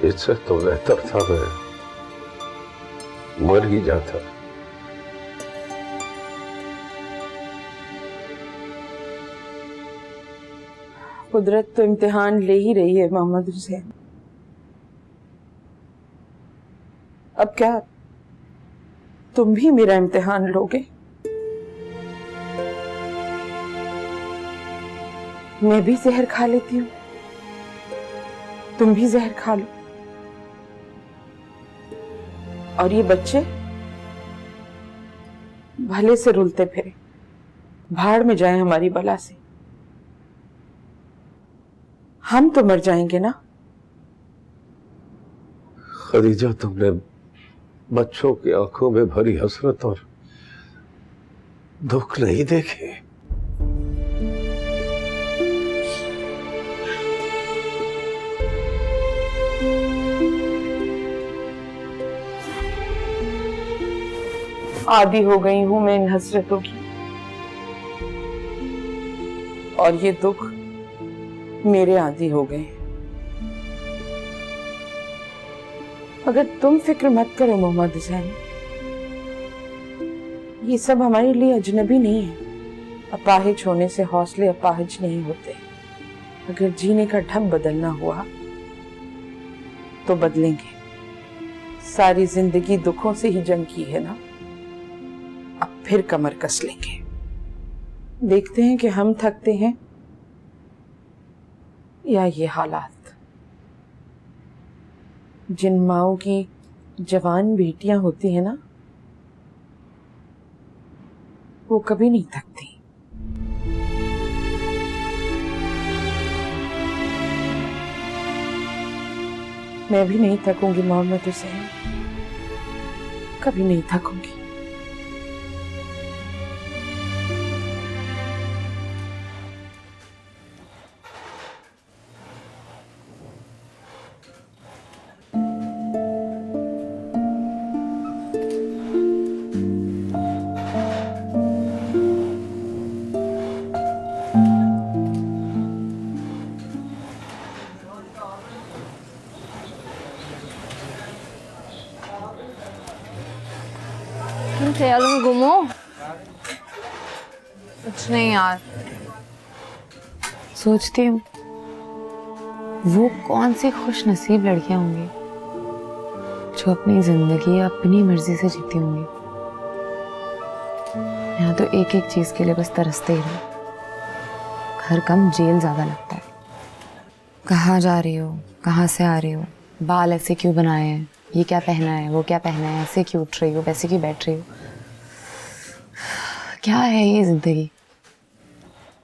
इससे तो बेहतर था मैं मर ही जाता। कुदरत तो इम्तिहान ले ही रही है मोहम्मद हुसैन। अब क्या तुम भी मेरा इम्तिहान लोगे? मैं भी जहर खा लेती हूँ, तुम भी जहर खा लो। और ये बच्चे भले से रुलते फिरे, भाड़ में जाए हमारी बला से। हम तो मर जाएंगे ना। खदीजा, तुमने बच्चों की आंखों में भरी हसरत और दुख नहीं देखे? आदी हो गई हूं मैं इन हसरतों की, और ये दुख मेरे आदी हो गए। अगर तुम फिक्र मत करो मोहम्मद हुसैन, ये सब हमारे लिए अजनबी नहीं है। अपाहिज होने से हौसले अपाहिज नहीं होते। अगर जीने का ढंग बदलना हुआ तो बदलेंगे। सारी जिंदगी दुखों से ही जंग की है ना, अब फिर कमर कस लेंगे। देखते हैं कि हम थकते हैं या ये हालात। जिन माओं की जवान बेटियां होती हैं ना, वो कभी नहीं थकती। मैं भी नहीं थकूंगी मोहम्मद हुसैन, कभी नहीं थकूंगी। तुम ख्यालों में गुम हो? कुछ नहीं यार, सोचती हूँ वो कौन सी खुश नसीब लड़कियां होंगी जो अपनी जिंदगी अपनी मर्जी से जीती होंगी। यहाँ तो एक एक चीज के लिए बस तरसते ही रहो। घर कम जेल ज्यादा लगता है। कहाँ जा रही हो, कहाँ से आ रही हो, बाल ऐसे क्यों बनाए हैं, ये क्या पहना है, वो क्या पहना है, ऐसे क्यों उठ रही हो, वैसे क्यों बैठ रही हो। क्या है ये जिंदगी?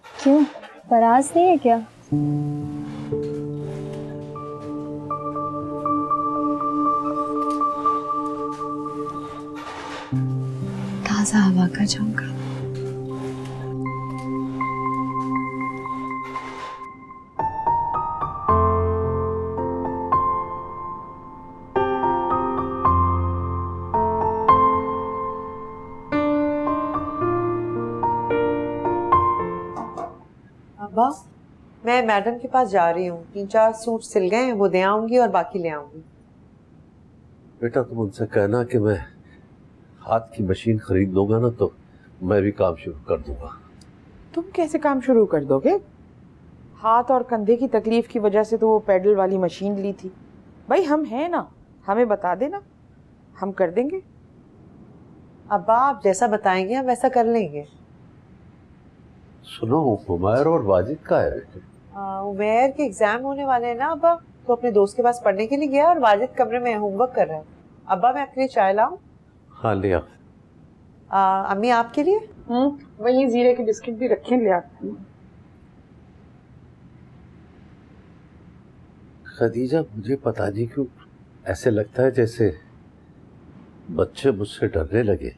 क्यों, पराज नहीं है क्या? ताजा हवा का झोंका। अब्बा, मैं मैडम के पास जा रही हूँ। 3-4 सूट सिल गए हैं, वो दे आऊंगी और बाकी ले आऊंगी। बेटा, तुम उनसे कहना कि मैं हाथ की मशीन खरीद लूंगा ना, तो मैं भी काम शुरू कर दूंगा। तुम कैसे काम शुरू कर दोगे? हाथ और कंधे की तकलीफ की वजह से तो वो पैडल वाली मशीन ली थी। भाई हम हैं ना, हमें बता देना, हम कर देंगे। अब्बा, आप जैसा बताएंगे हम वैसा कर लेंगे। सुनो, उमैर और वाजिद का है? उमैर के एग्जाम होने वाले हैं ना अब्बा, तो अपने दोस्त के पास पढ़ने के लिए गया और वाजिद कमरे में होमवर्क कर रहा है। अब्बा, मैं आपके लिए चाय लाऊं? हाँ, लिया। अम्मी, आपके लिए? वही जीरे के बिस्किट भी रखे, ले आते हैं। खदीजा, मुझे पता नहीं क्यों ऐसे लगता है जैसे बच्चे मुझसे डरने लगे।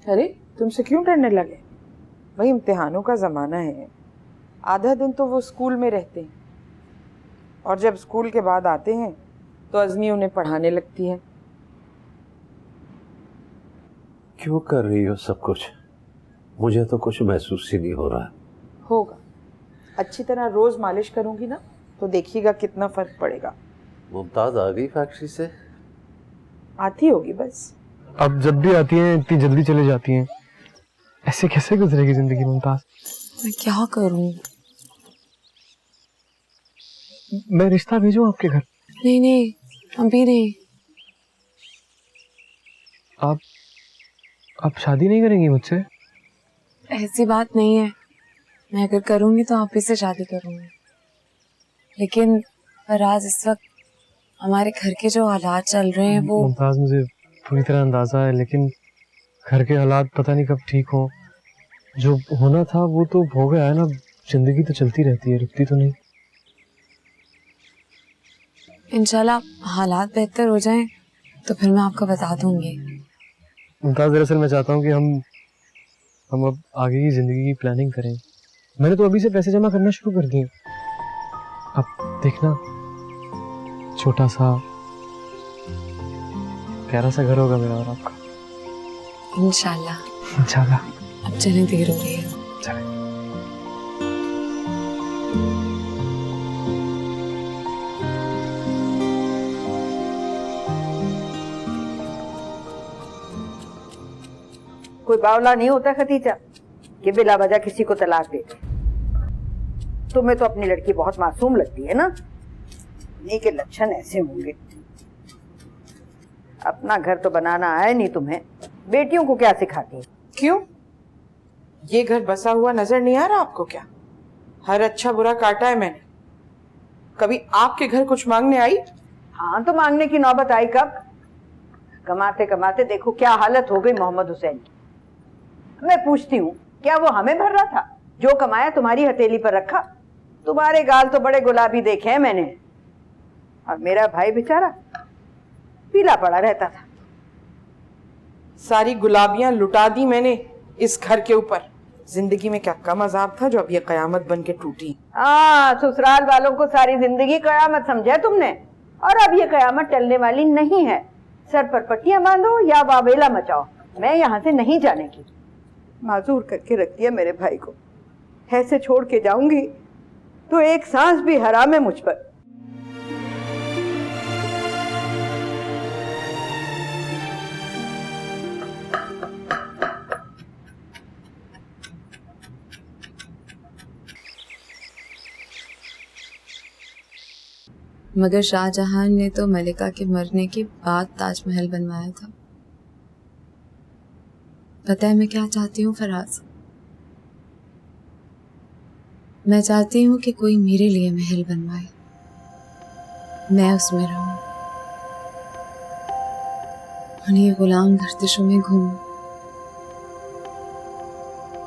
अरे तुमसे क्यों डरने लगे? वही इम्तिहानों का जमाना है। आधा दिन तो वो स्कूल में रहते हैं, और जब स्कूल के बाद आते हैं तो अज़मी उन्हें पढ़ाने लगती है। क्यों कर रही हो सब कुछ? मुझे तो कुछ महसूस ही नहीं हो रहा। होगा, अच्छी तरह रोज मालिश करूंगी ना तो देखिएगा कितना फर्क पड़ेगा। मुमताज आ गई फैक्ट्री से? आती होगी बस। अब जब भी आती हैं इतनी जल्दी चली जाती हैं, ऐसे कैसे गुजरेगी जिंदगी मुमताज? मैं क्या करूं? मैं रिश्ता भेजूं आपके घर? नहीं नहीं, अभी नहीं। आप शादी नहीं करेंगी मुझसे? ऐसी बात नहीं है, मैं अगर करूंगी तो आप ही से शादी करूंगी। लेकिन फराज, इस वक्त हमारे घर के जो हालात चल रहे हैं वो... मुमताज, मुझे पूरी तरह अंदाजा है, लेकिन घर के हालात पता नहीं कब ठीक हो। जो होना था वो तो हो गया है ना। जिंदगी तो चलती रहती है, रुकती तो नहीं। इंशाल्लाह हालात बेहतर हो जाएं तो फिर मैं आपको बता दूंगी। मुमताज, दरअसल मैं चाहता हूँ कि हम अब आगे की जिंदगी की प्लानिंग करें। मैंने तो अभी से पैसे जमा करना शुरू कर दिए। अब देखना, छोटा सा प्यारा सा घर होगा मेरा और आपका। इंशाल्लाह। इंशाल्लाह। अब चलें, देर हो रही है। चलें। कोई बावला नहीं होता खतीजा कि बिला वजह किसी को तलाक दे। तुम्हें तो अपनी लड़की बहुत मासूम लगती है ना, नहीं के लक्षण ऐसे होंगे। अपना घर तो बनाना आया नहीं तुम्हें, बेटियों को क्या सिखाती? क्यों? ये घर बसा हुआ नजर नहीं आ रहा आपको क्या? हर अच्छा बुरा काटा है मैंने। कभी आपके घर कुछ मांगने आई? हाँ, तो मांगने की नौबत आई कब? कमाते कमाते देखो क्या हालत हो गई मोहम्मद हुसैन की। मैं पूछती हूँ, क्या वो हमें भर रहा था? जो कमाया तुम्हारी हथेली पर रखा। तुम्हारे गाल तो बड़े गुलाबी देखे हैं मैंने, और मेरा भाई बेचारा पीला पड़ा रहता था। सारी गुलाबियां लुटा दी मैंने इस घर के ऊपर। जिंदगी में क्या कम अजाब था जो अब ये कयामत बन के टूटी। ससुराल वालों को सारी जिंदगी कयामत समझा तुमने, और अब ये कयामत टलने वाली नहीं है। सर पर पट्टियां बांधो या वावेला मचाओ, मैं यहाँ से नहीं जाने की। माजूर करके रख दिया मेरे भाई को। ऐसे छोड़ के जाऊंगी तो एक सांस भी हराम है मुझ पर। मगर शाहजहां ने तो मलिका के मरने के बाद ताजमहल बनवाया था। पता है मैं क्या चाहती हूँ फराज? मैं चाहती हूँ कि कोई मेरे लिए महल बनवाए, मैं उसमें रहूं, उन्हीं गुलाम गर्दिशों में घूमूं,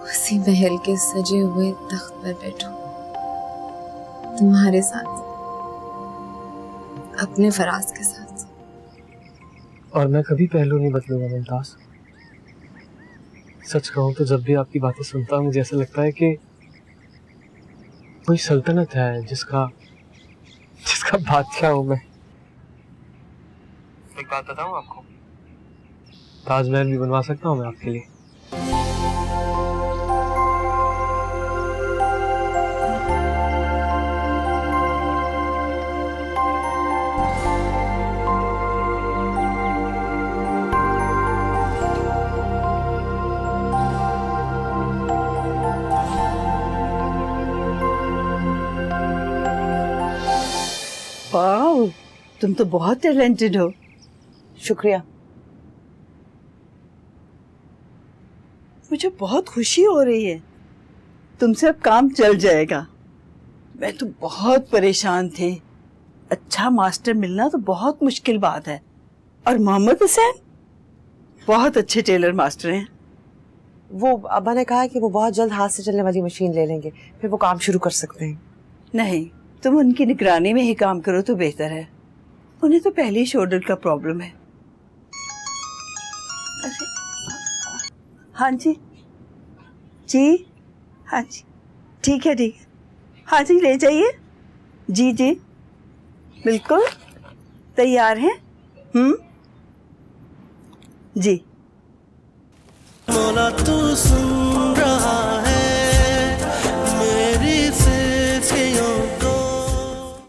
उसी महल के सजे हुए तख्त पर बैठूं, तुम्हारे साथ, अपने फराज के साथ। और मैं कभी पहलू नहीं बदलूंगा मुमताज। सच कहूँ तो जब भी आपकी बातें सुनता हूँ मुझे ऐसा लगता है कि कोई सल्तनत है जिसका बादशाह हूँ मैं। एक बात बताऊँ आपको, ताजमहल भी बनवा सकता हूँ मैं आपके लिए। वाह, तुम तो बहुत टैलेंटेड हो। शुक्रिया। मुझे बहुत खुशी हो रही है, तुमसे अब काम चल जाएगा। मैं तो बहुत परेशान थी। अच्छा मास्टर मिलना तो बहुत मुश्किल बात है, और मोहम्मद हुसैन बहुत अच्छे टेलर मास्टर हैं। वो अब्बा ने कहा है कि वो बहुत जल्द हाथ से चलने वाली मशीन ले लेंगे, फिर वो काम शुरू कर सकते हैं। नहीं, तुम उनकी निगरानी में ही काम करो तो बेहतर है। उन्हें तो पहले ही शोल्डर का प्रॉब्लम है। अरे हाँ जी, जी हाँ जी, ठीक है ठीक है, हाँ जी ले जाइए। जी जी बिल्कुल तैयार हैं। जी। मोला तू सुन